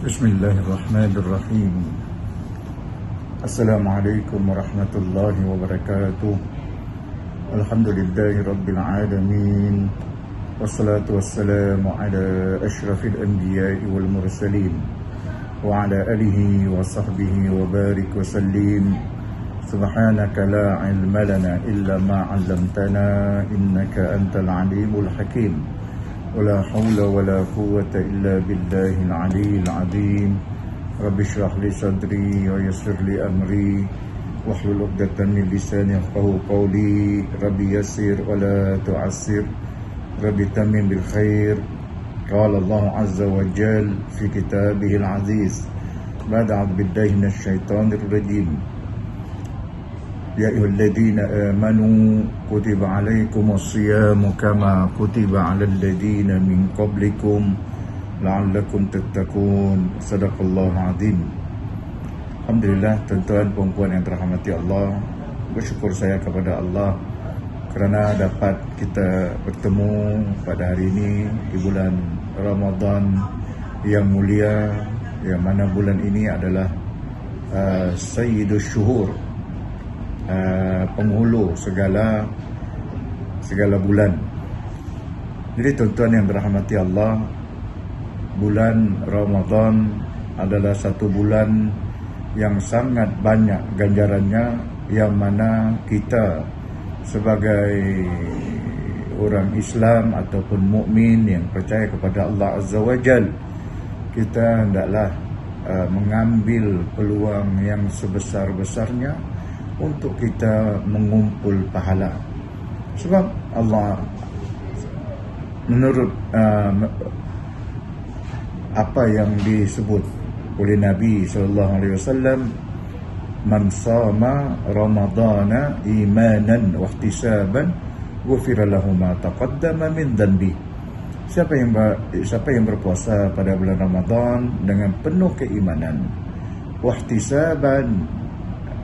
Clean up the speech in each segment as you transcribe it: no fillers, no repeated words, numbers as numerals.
Bismillahirrahmanirrahim. Assalamualaikum warahmatullahi wabarakatuh. Alhamdulillahi rabbil alamin. Wassalatu wassalamu ala ashrafil anbiya'i wal mursalin wa ala alihi wa sahbihi wa barik wa sallim. Subhanaka la ilma lana illa ma 'allamtana innaka antal alimul hakim. ولا حول ولا قوة إلا بالله العلي العظيم. رب اشرح لي صدري ويسر لي أمري واحلل عقدة من لساني يفقهوا قولي. رب يسر ولا تعسر رب تمم بالخير. قال الله عز وجل في كتابه العزيز بعد أعوذ بالله من الشيطان الرجيم. يا أيها الذين آمنوا كتب عليكم الصيام كما كتب على الذين من قبلكم لعلكم تتقون. صدق الله العظيم. Alhamdulillah, tuan-tuan puan-puan yang terahmati Allah, bersyukur saya kepada Allah kerana dapat kita bertemu pada hari ini di bulan Ramadan yang mulia, yang mana bulan ini adalah Sayyidus Syuhur, penghulu segala bulan. Jadi tuan-tuan yang dirahmati Allah, bulan Ramadan adalah satu bulan yang sangat banyak ganjarannya, yang mana kita sebagai orang Islam ataupun mukmin yang percaya kepada Allah Azza wa Jal, kita hendaklah mengambil peluang yang sebesar-besarnya untuk kita mengumpul pahala. Sebab Allah menurut apa yang disebut oleh Nabi SAW, man sama ramadana imanan wa ihtisaban ghufira lahu ma taqaddama min dhanbi. Siapa yang berpuasa pada bulan Ramadan dengan penuh keimanan, wa ihtisaban,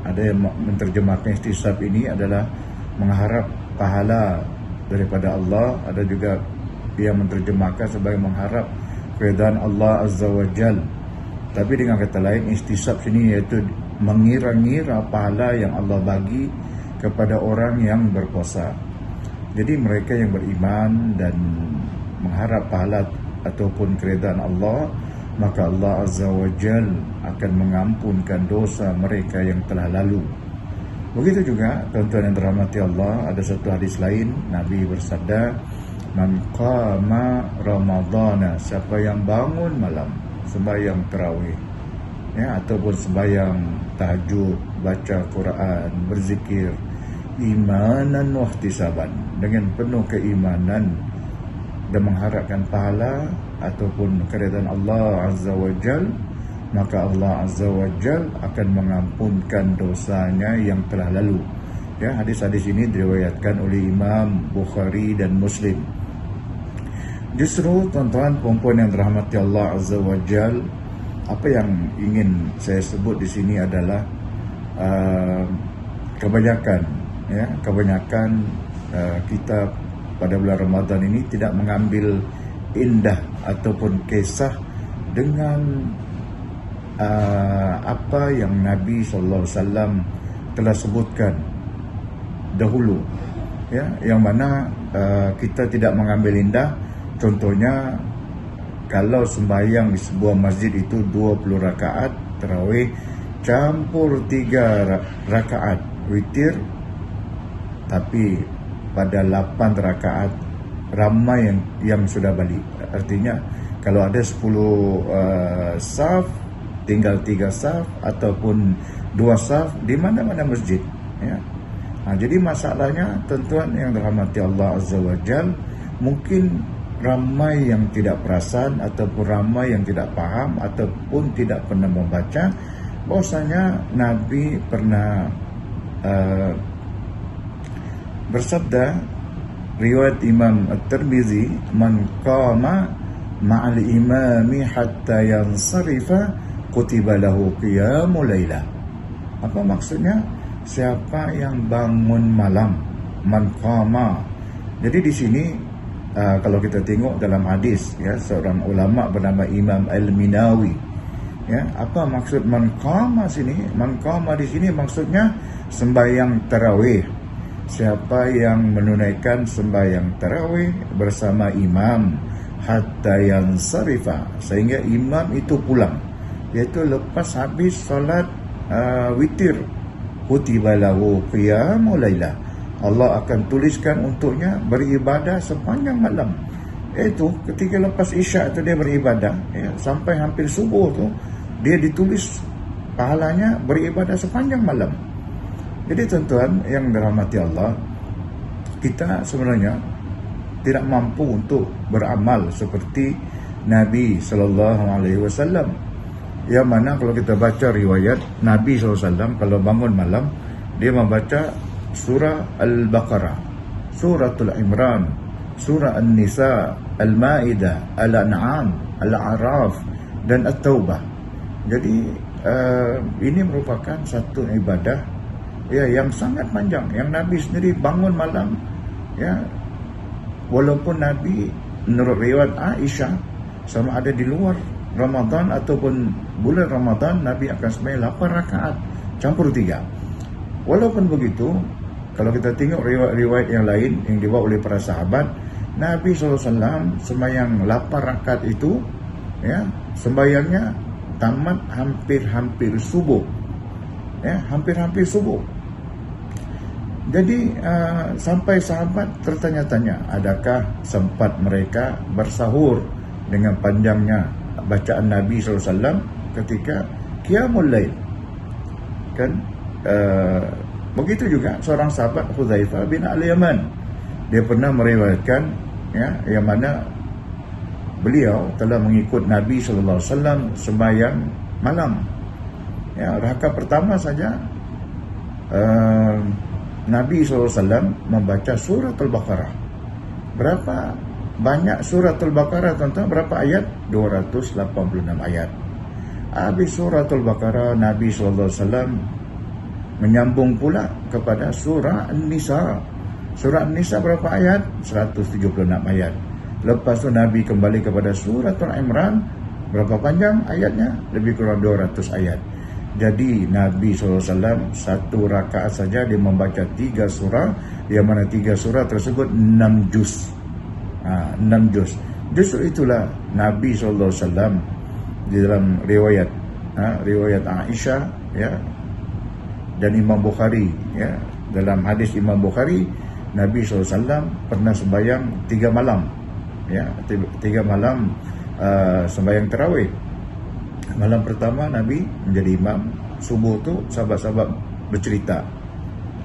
ada yang menerjemahkan ihtisab ini adalah mengharap pahala daripada Allah, ada juga yang menerjemahkan sebagai mengharap keridhaan Allah Azza wa Jal. Tapi dengan kata lain, ihtisab sini iaitu mengira-ngira pahala yang Allah bagi kepada orang yang berpuasa. Jadi mereka yang beriman dan mengharap pahala ataupun keridhaan Allah, maka Allah Azza wa Jal akan mengampunkan dosa mereka yang telah lalu. Begitu juga tuan-tuan yang dirahmati Allah, ada satu hadis lain, Nabi bersabda, man qama ramadana, siapa yang bangun malam sembahyang tarawih, ataupun sembahyang tahajud, baca Quran, berzikir, imanan wa ihtisaban, dengan penuh keimanan dan mengharapkan pahala ataupun keridhaan Allah Azza wa Jal, maka Allah Azza wa Jal akan mengampunkan dosanya yang telah lalu. Hadis-hadis ini diriwayatkan oleh Imam Bukhari dan Muslim. Justru tuan-tuan puan-puan yang dirahmati Allah Azza wa Jal, apa yang ingin saya sebut di sini adalah kebanyakan kita pada bulan Ramadan ini tidak mengambil indah ataupun kisah dengan apa yang Nabi SAW telah sebutkan dahulu, yang mana kita tidak mengambil indah. Contohnya, kalau sembahyang di sebuah masjid itu 20 rakaat tarawih campur 3 rakaat witir, tapi pada 8 rakaat ramai yang sudah balik. Artinya kalau ada 10 saf, tinggal 3 saf ataupun 2 saf di mana-mana masjid. Jadi masalahnya, tuan-tuan yang dirahmati Allah Azza wa Jal, mungkin ramai yang tidak perasan ataupun ramai yang tidak paham ataupun tidak pernah membaca bahwasanya Nabi pernah bersabda, riwayat Imam At-Tirmizi, man qama ma'al imami hatta yansarifa kutiba lahu qiyamul lailah. Apa maksudnya? Siapa yang bangun malam, man qama. Jadi di sini kalau kita tengok dalam hadis, ya, seorang ulama bernama Imam Al-Minawi, ya, apa maksud man qama sini? Man qama di sini maksudnya sembahyang tarawih. Siapa yang menunaikan sembahyang tarawih bersama imam hatta yansarifa, sehingga imam itu pulang, iaitu lepas habis solat witir, kutiba lahu qiyamul lailah, Allah akan tuliskan untuknya beribadah sepanjang malam. Iaitu ketika lepas isyak tu dia beribadah, ya, sampai hampir subuh tu dia ditulis pahalanya beribadah sepanjang malam. Jadi tuan-tuan yang dirahmati Allah, kita sebenarnya tidak mampu untuk beramal seperti Nabi SAW. Yang mana kalau kita baca riwayat Nabi SAW, kalau bangun malam dia membaca surah Al-Baqarah, Suratul Imran, Surah An-Nisa, Al-Ma'idah, Al-An'am, Al-A'raf dan At-Taubah. Jadi ini merupakan satu ibadah, ya, yang sangat panjang, yang Nabi sendiri bangun malam, ya, walaupun Nabi menurut riwayat Aisyah sama ada di luar Ramadan ataupun bulan Ramadan, Nabi akan sembahyang 8 rakaat campur 3. Walaupun begitu, kalau kita tengok riwayat-riwayat yang lain yang dibawa oleh para sahabat, Nabi SAW sembahyang 8 rakaat itu, ya, sembahyangnya tamat hampir-hampir subuh, ya, hampir-hampir subuh. Jadi sampai sahabat tertanya-tanya, adakah sempat mereka bersahur dengan panjangnya bacaan Nabi SAW ketika Qiyamul Lail, kan? Begitu juga seorang sahabat, Hudzaifah bin Al-Yaman, dia pernah meriwayatkan, ya, yang mana beliau telah mengikut Nabi SAW sembahyang malam, ya, rakaat pertama saja Nabi SAW membaca surah Al-Baqarah. Berapa banyak surah Al-Baqarah, tuan-tuan? Berapa ayat? 286 ayat. Habis surah Al-Baqarah, Nabi SAW menyambung pula kepada surah An-Nisa. Surah An-Nisa berapa ayat? 176 ayat. Lepas tu Nabi kembali kepada surah Al-Imran. Berapa panjang ayatnya? Lebih kurang 200 ayat. Jadi Nabi SAW satu rakaat saja dia membaca 3 surah, yang mana 3 surah tersebut 6 juz. 6 juz. Justru itulah Nabi SAW di dalam riwayat Aisyah, ya, dan Imam Bukhari, ya, dalam hadis Imam Bukhari, Nabi SAW pernah sembahyang 3 malam, ya, 3 malam sembahyang tarawih. Malam pertama Nabi menjadi imam, subuh tu sahabat-sahabat bercerita.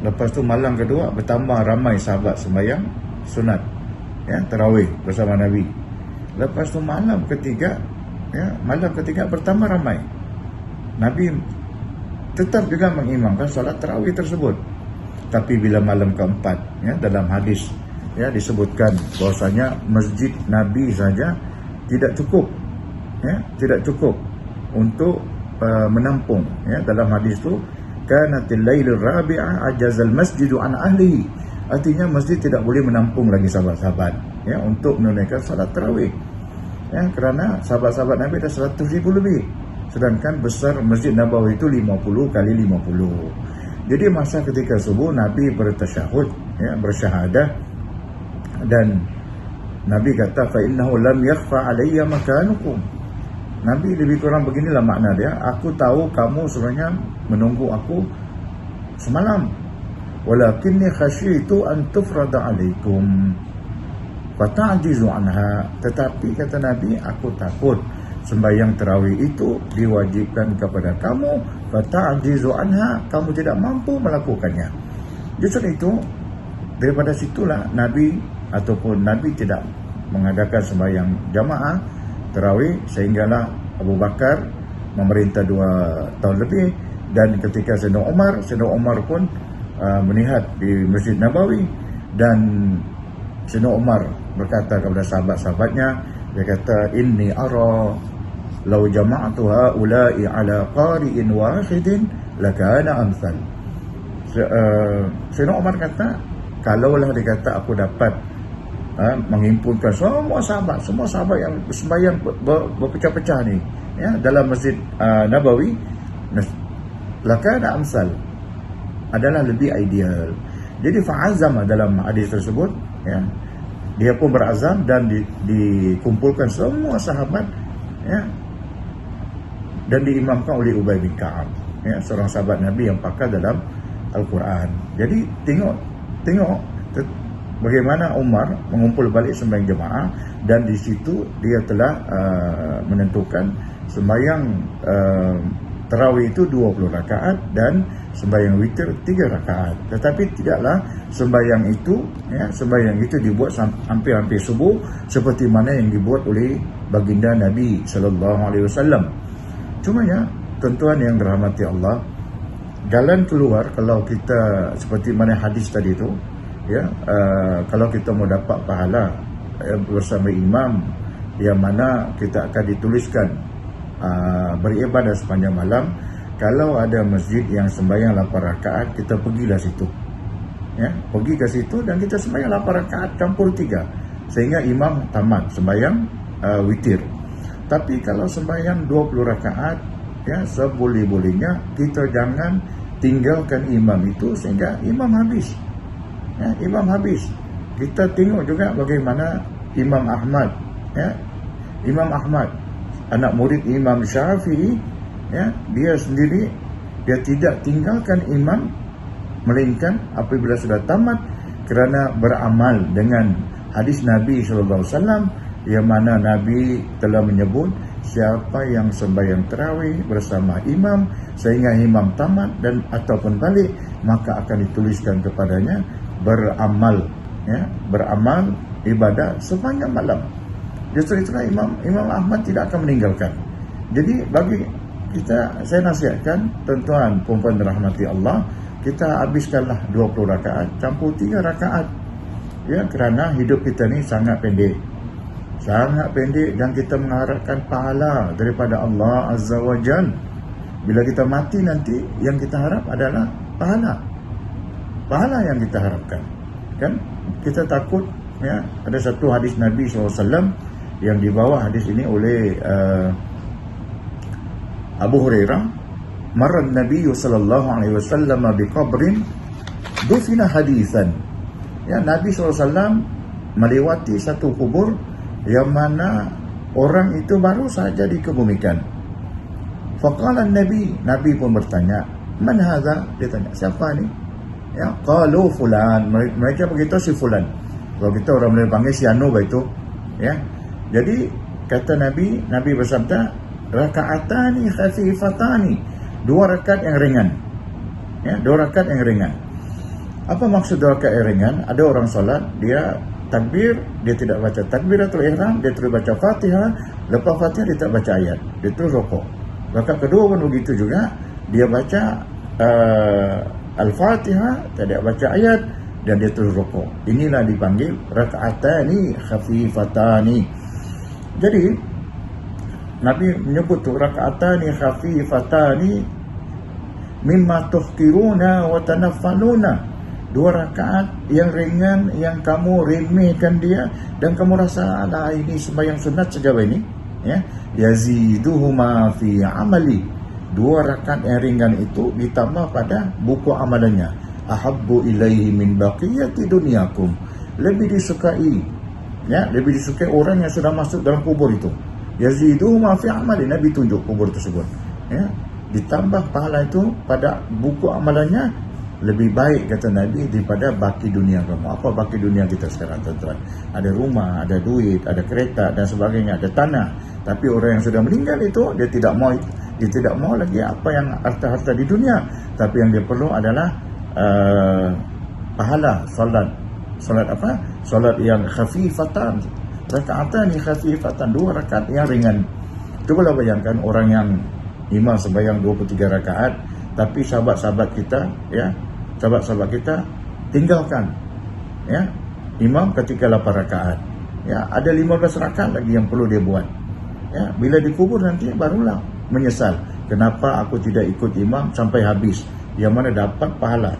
Lepas tu malam kedua bertambah ramai sahabat sembahyang sunat, ya, tarawih bersama Nabi. Lepas tu malam ketiga, ya, malam ketiga bertambah ramai. Nabi tetap juga mengimamkan solat tarawih tersebut. Tapi bila malam keempat, ya, dalam hadis, ya, disebutkan bahwasanya masjid Nabi saja tidak cukup, ya, tidak cukup untuk menampung, ya, dalam hadis tu kanatil lailur rabi'ah ajazal masjidu an ahlihi, artinya masjid tidak boleh menampung lagi sahabat-sahabat, ya, untuk menunaikan salat tarawih, ya, kerana sahabat-sahabat Nabi ada 100,000 lebih, sedangkan besar Masjid Nabawi itu 50 kali 50. Jadi masa ketika subuh Nabi bertasyahud, ya, bersyahadah, dan Nabi kata fa innahu lam yakhfa alayya makanukum. Nabi lebih kurang beginilah makna dia, aku tahu kamu sebenarnya menunggu aku semalam, walakinni khasyitu an tufrada alaikum fata'jizu anha, tetapi kata Nabi, aku takut sembahyang tarawih itu diwajibkan kepada kamu, fata'jizu anha, kamu tidak mampu melakukannya. Justru itu, daripada situlah Nabi tidak mengadakan sembahyang jamaah tarawih, sehinggalah Abu Bakar memerintah 2 tahun lebih, dan ketika Sayyidina Umar pun melihat di Masjid Nabawi, dan Sayyidina Umar berkata kepada sahabat-sahabatnya, Dia kata, inni ara law jama'tu haula'i ala qari'in wahidin lakana amsal. Sayyidina Umar kata, kalaulah dia kata aku dapat menghimpunkan semua sahabat yang sembahyang berpecah-pecah ni, ya, dalam Masjid Nabawi, lakana amsal, adalah lebih ideal. Jadi fa'azama dalam hadis tersebut, ya, dia pun berazam dan dikumpulkan semua sahabat, ya, dan diimamkan oleh Ubay bin Ka'ab, ya, seorang sahabat Nabi yang pakar dalam Al-Quran. Jadi tengok bagaimana Umar mengumpul balik sembahyang jemaah, dan di situ dia telah menentukan sembahyang tarawih itu 20 rakaat dan sembahyang witir 3 rakaat. Tetapi tidaklah sembahyang itu dibuat hampir-hampir subuh seperti mana yang dibuat oleh baginda Nabi sallallahu alaihi wasallam. Cuma ya, tuan-tuan yang dirahmati Allah, jalan keluar kalau kita seperti mana hadis tadi itu, ya, kalau kita mau dapat pahala bersama imam yang mana kita akan dituliskan beribadah sepanjang malam, kalau ada masjid yang sembahyang 8 rakaat, kita pergilah situ, ya, pergi ke situ dan kita sembahyang 8 rakaat campur 3 sehingga imam tamat sembahyang witir. Tapi kalau sembahyang 20 rakaat, ya, seboleh-bolehnya kita jangan tinggalkan imam itu sehingga imam habis, ya, imam habis. Kita tengok juga bagaimana Imam Ahmad, ya, Imam Ahmad, anak murid Imam Syafi'i, ya, dia sendiri, dia tidak tinggalkan imam melainkan apabila sudah tamat, kerana beramal dengan hadis Nabi SAW, yang mana Nabi telah menyebut siapa yang sembahyang tarawih bersama imam sehingga imam tamat dan ataupun balik, maka akan dituliskan kepadanya beramal, ya, beramal ibadah sepanjang malam. Justru itulah Imam Ahmad tidak akan meninggalkan. Jadi bagi kita, saya nasihatkan tuan-tuan puan-puan dirahmati Allah, kita habiskanlah 20 rakaat campur 3 rakaat, ya, kerana hidup kita ni sangat pendek dan kita mengharapkan pahala daripada Allah Azza wa Jal. Bila kita mati nanti, yang kita harap adalah pahala yang kita harapkan, kan? Kita takut, ya, ada satu hadis Nabi SAW yang dibawa hadis ini oleh Abu Hurairah, marra Nabi sallallahu alaihi wasallam bi qabrin dufina hadisan. Ya, Nabi SAW melewati satu kubur yang mana orang itu baru saja dikebumikan. Faqala Nabi pun bertanya, man hadha? Dia tanya, siapa ni? Ya, qalu fulan. Mereka beritahu si fulan. Kalau kita orang boleh panggil si Anu itu, ya. Jadi kata Nabi bersabda, rakaatani khafifatani, 2 rakaat yang ringan, ya, 2 rakaat yang ringan. Apa maksud 2 rakaat yang ringan? Ada orang solat, dia takbir, dia tidak baca takbiratul ihram, dia terus baca Fatihah, lepas Fatihah dia tak baca ayat, dia terus rukuk. Rakaat kedua pun begitu juga, dia baca Al-Fatihah, tidak baca ayat, dan dia terus rukuk. Inilah dipanggil rakaatani khafifatani. Jadi Nabi menyebut tu rakaatani khafifatani mimma tuhkiruna wa tanaffaluna, 2 rakaat yang ringan yang kamu remehkan dia dan kamu rasa lah ini sembahyang sunat sejauh ini, ya, yaziduhuma fi amali, 2 rakaat yang ringan itu ditambah pada buku amalannya. Ahabbu ilaihi min baqiyati dunyakum, lebih disukai, ya, lebih disukai orang yang sudah masuk dalam kubur itu. Yaziduhuma fi amali, Nabi tunjuk kubur tersebut, ya, ditambah pahala itu pada buku amalannya, lebih baik kata Nabi daripada baki dunia kamu. Apa baki dunia kita sekarang, tuan-tuan? Ada rumah, ada duit, ada kereta dan sebagainya, ada tanah. Tapi orang yang sudah meninggal itu, dia tidak mau lagi apa yang harta-harta di dunia. Tapi yang dia perlu adalah pahala solat apa? Solat yang khafifatan, rakaatan yang khafifatan, 2 rakaat yang ringan. Cubalah bayangkan orang yang imam sembahyang 23 rakaat, tapi sahabat-sahabat kita, ya, sahabat-sahabat kita tinggalkan, ya, imam ketika 8 rakaat. Ya, ada 15 rakaat lagi yang perlu dia buat. Ya, bila dikubur nanti barulah menyesal. Kenapa aku tidak ikut imam sampai habis? Yang mana dapat pahala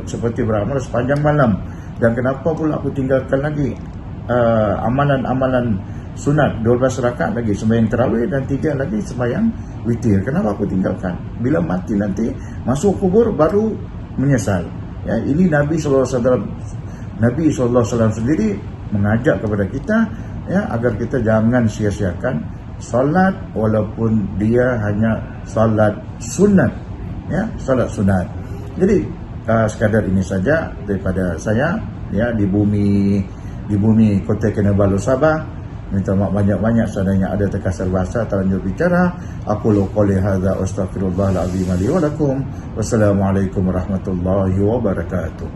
seperti beramal sepanjang malam. Dan kenapa pula aku tinggalkan lagi amalan-amalan sunat 12 rakaat lagi sembahyang tarawih dan 3 lagi sembahyang witir. Kenapa aku tinggalkan? Bila mati nanti masuk kubur baru menyesal. Ya, ini Nabi SAW sendiri mengajak kepada kita, ya, agar kita jangan sia-siakan solat walaupun dia hanya solat sunat, ya, solat sunat. Jadi sekadar ini saja daripada saya, ya, di bumi Kota Kinabalu Sabah. Minta maaf banyak-banyak seandainya ada terkasar bahasa terlanjur bicara. Aku qouli hadza astaghfirullahal azim li wa lakum. Wassalamualaikum warahmatullahi wabarakatuh.